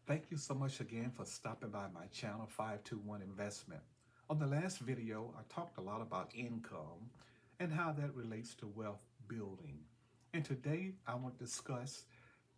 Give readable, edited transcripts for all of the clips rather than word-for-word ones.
Thank you so much again for stopping by my channel 521 Investment. On the last video, I talked a lot about income and how that relates to wealth building. And today, I want to discuss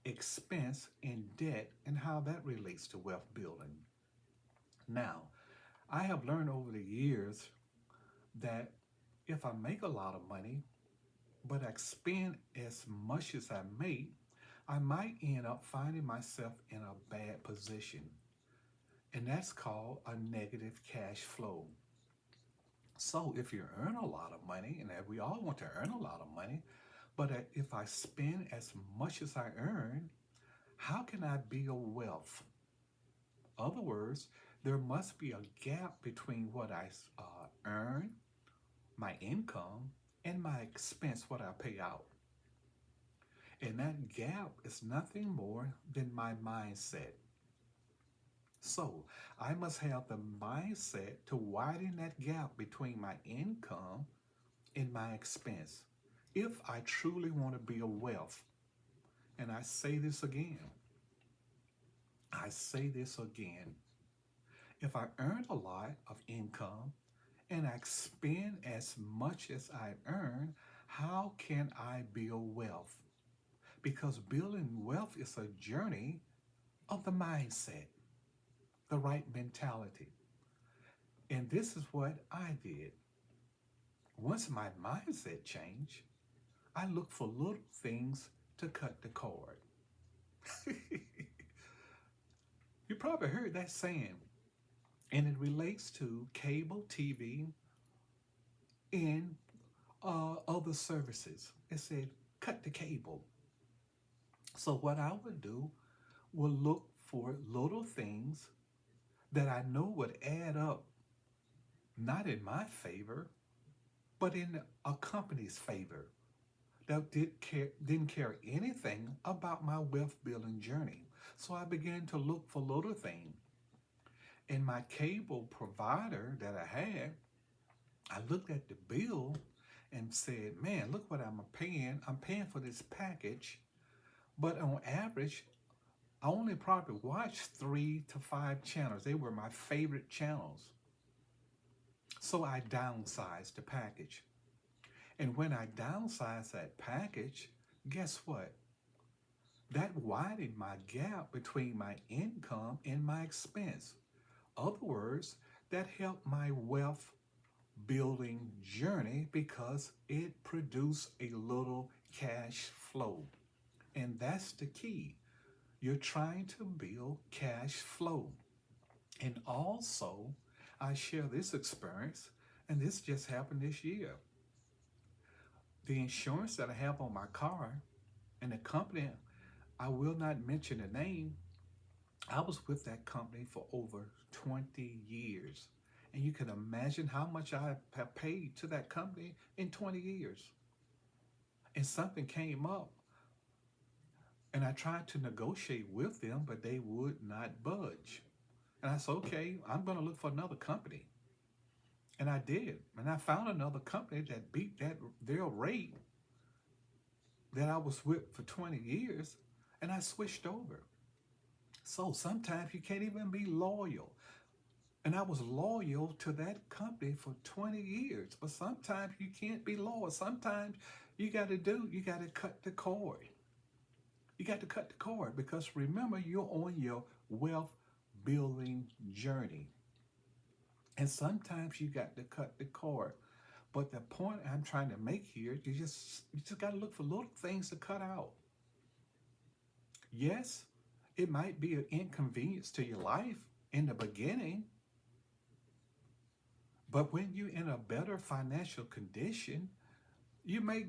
expense and debt and how that relates to wealth building. Now, I have learned over the years that if I make a lot of money, but I spend as much as I make, I might end up finding myself in a bad position. And that's called a negative cash flow. So if you earn a lot of money, and we all want to earn a lot of money, but if I spend as much as I earn, how can I build wealth? Other words, there must be a gap between what I earn, my income, and my expense, what I pay out. And that gap is nothing more than my mindset. So I must have the mindset to widen that gap between my income and my expense. If I truly want to build wealth, and I say this again, if I earn a lot of income and I spend as much as I earn, how can I build wealth? Because building wealth is a journey of the mindset, the right mentality. And this is what I did. Once my mindset changed, I look for little things to cut the cord. You probably heard that saying, and it relates to cable TV and other services. It said, cut the cable. So what I would do will look for little things that I know would add up, not in my favor, but in a company's favor that didn't care anything about my wealth building journey. So I began to look for little things. And my cable provider that I had, I looked at the bill and said, man, look what I'm paying. I'm paying for this package, but on average, I only probably watched 3 to 5 channels. They were my favorite channels. So I downsized the package. And when I downsized that package, guess what? That widened my gap between my income and my expense. Other words, that helped my wealth building journey because it produced a little cash flow. And that's the key. You're trying to build cash flow. And also, I share this experience, and this just happened this year. The insurance that I have on my car and the company, I will not mention the name, I was with that company for over 20 years. And you can imagine how much I have paid to that company in 20 years. And something came up, and I tried to negotiate with them, but they would not budge. And I said, okay, I'm going to look for another company. And I did. And I found another company that beat their rate that I was with for 20 years, and I switched over. So sometimes you can't even be loyal. And I was loyal to that company for 20 years. But sometimes you can't be loyal. Sometimes you got to cut the cord. You got to cut the cord because remember, you're on your wealth building journey. And sometimes you got to cut the cord. But the point I'm trying to make here, you just got to look for little things to cut out. Yes, it might be an inconvenience to your life in the beginning, but when you're in a better financial condition, you may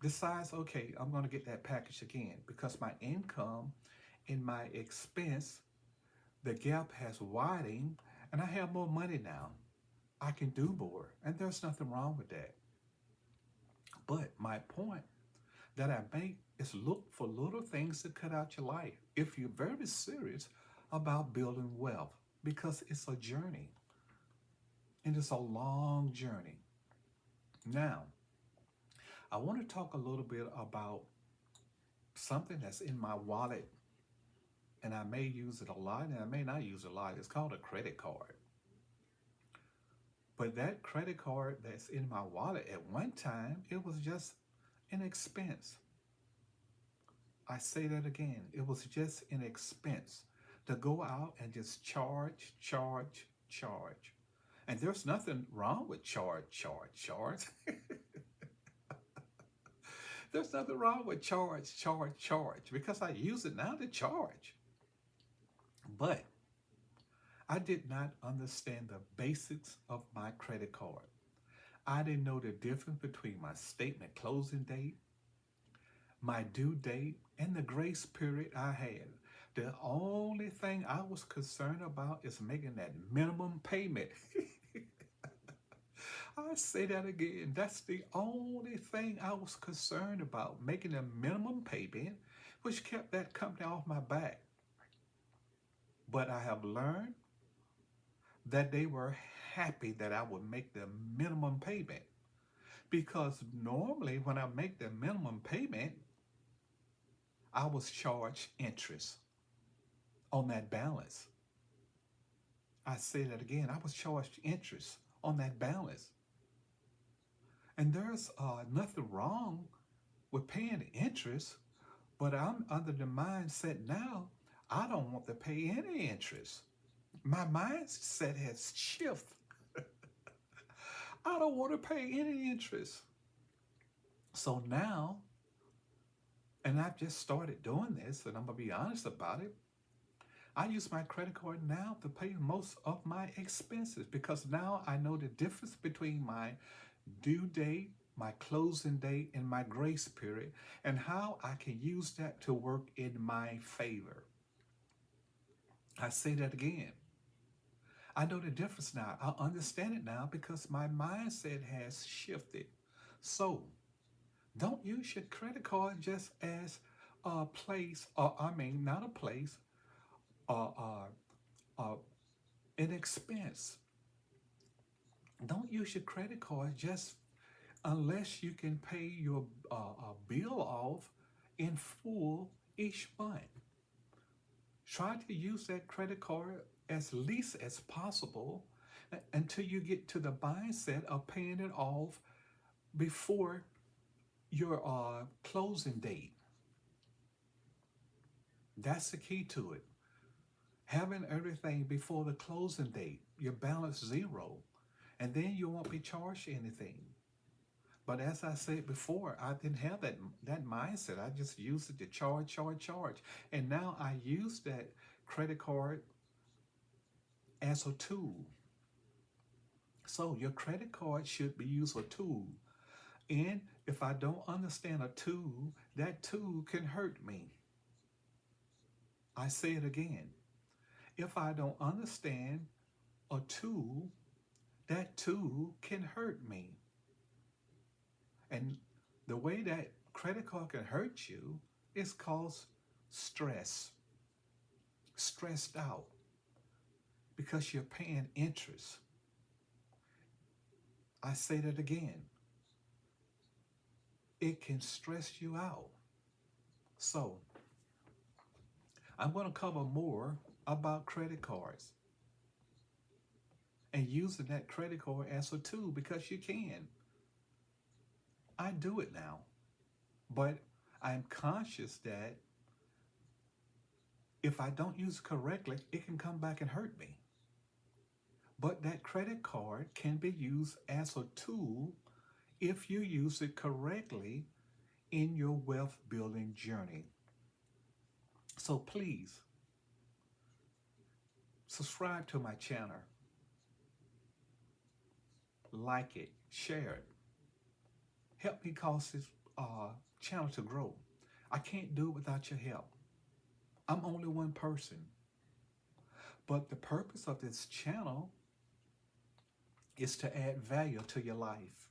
decide, okay, I'm going to get that package again because my income and my expense, the gap has widened, and I have more money now. I can do more, and there's nothing wrong with that. But my point that I make is look for little things to cut out your life if you're very serious about building wealth, because it's a journey and it's a long journey. Now, I want to talk a little bit about something that's in my wallet, and I may use it a lot and I may not use it a lot. It's called a credit card. But that credit card that's in my wallet at one time, it was just an expense. I say that again. It was just an expense to go out and just charge, charge, charge. And there's nothing wrong with charge, charge, charge. There's nothing wrong with charge, charge, charge because I use it now to charge. But I did not understand the basics of my credit card. I didn't know the difference between my statement closing date, my due date, and the grace period I had. The only thing I was concerned about is making that minimum payment. I say that again. That's the only thing I was concerned about, making a minimum payment, which kept that company off my back. But I have learned that they were happy that I would make the minimum payment. Because normally when I make the minimum payment, I was charged interest on that balance. I say that again. I was charged interest on that balance. And there's nothing wrong with paying interest, but I'm under the mindset now, I don't want to pay any interest. My mindset has shifted. I don't want to pay any interest. So now, and I've just started doing this, and I'm going to be honest about it. I use my credit card now to pay most of my expenses because now I know the difference between my due date, my closing date, and my grace period, and how I can use that to work in my favor. I say that again. I know the difference now. I understand it now because my mindset has shifted. So don't use your credit card just as a place, or I mean, not a place, or an expense. Don't use your credit card just unless you can pay your bill off in full each month. Try to use that credit card as least as possible until you get to the mindset of paying it off before your closing date. That's the key to it. Having everything before the closing date, your balance zero, and then you won't be charged anything. But as I said before, I didn't have that mindset. I just used it to charge, charge, charge. And now I use that credit card as a tool. So your credit card should be used as a tool. And if I don't understand a tool, that tool can hurt me. I say it again. If I don't understand a tool, that tool can hurt me. And the way that credit card can hurt you is cause stress. Stressed out because you're paying interest. I say that again. It can stress you out. So, I'm going to cover more about credit cards and using that credit card as a tool because you can. I do it now, but I'm conscious that if I don't use it correctly, it can come back and hurt me. But that credit card can be used as a tool if you use it correctly in your wealth building journey. So please, subscribe to my channel, like it, share it. Help me cause this channel to grow. I can't do it without your help. I'm only one person. But the purpose of this channel is to add value to your life.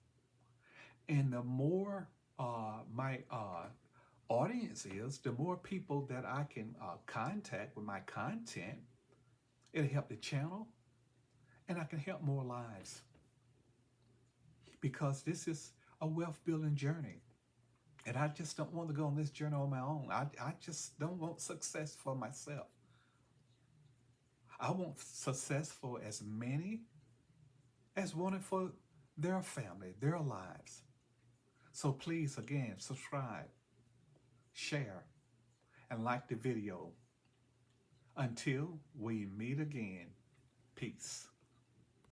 And the more my audience is, the more people that I can contact with my content, it'll help the channel and I can help more lives. Because this is a wealth building journey. And I just don't want to go on this journey on my own. I just don't want success for myself. I want success for as many as wanted for their family, their lives. So please, again, subscribe, share, and like the video. Until we meet again, peace.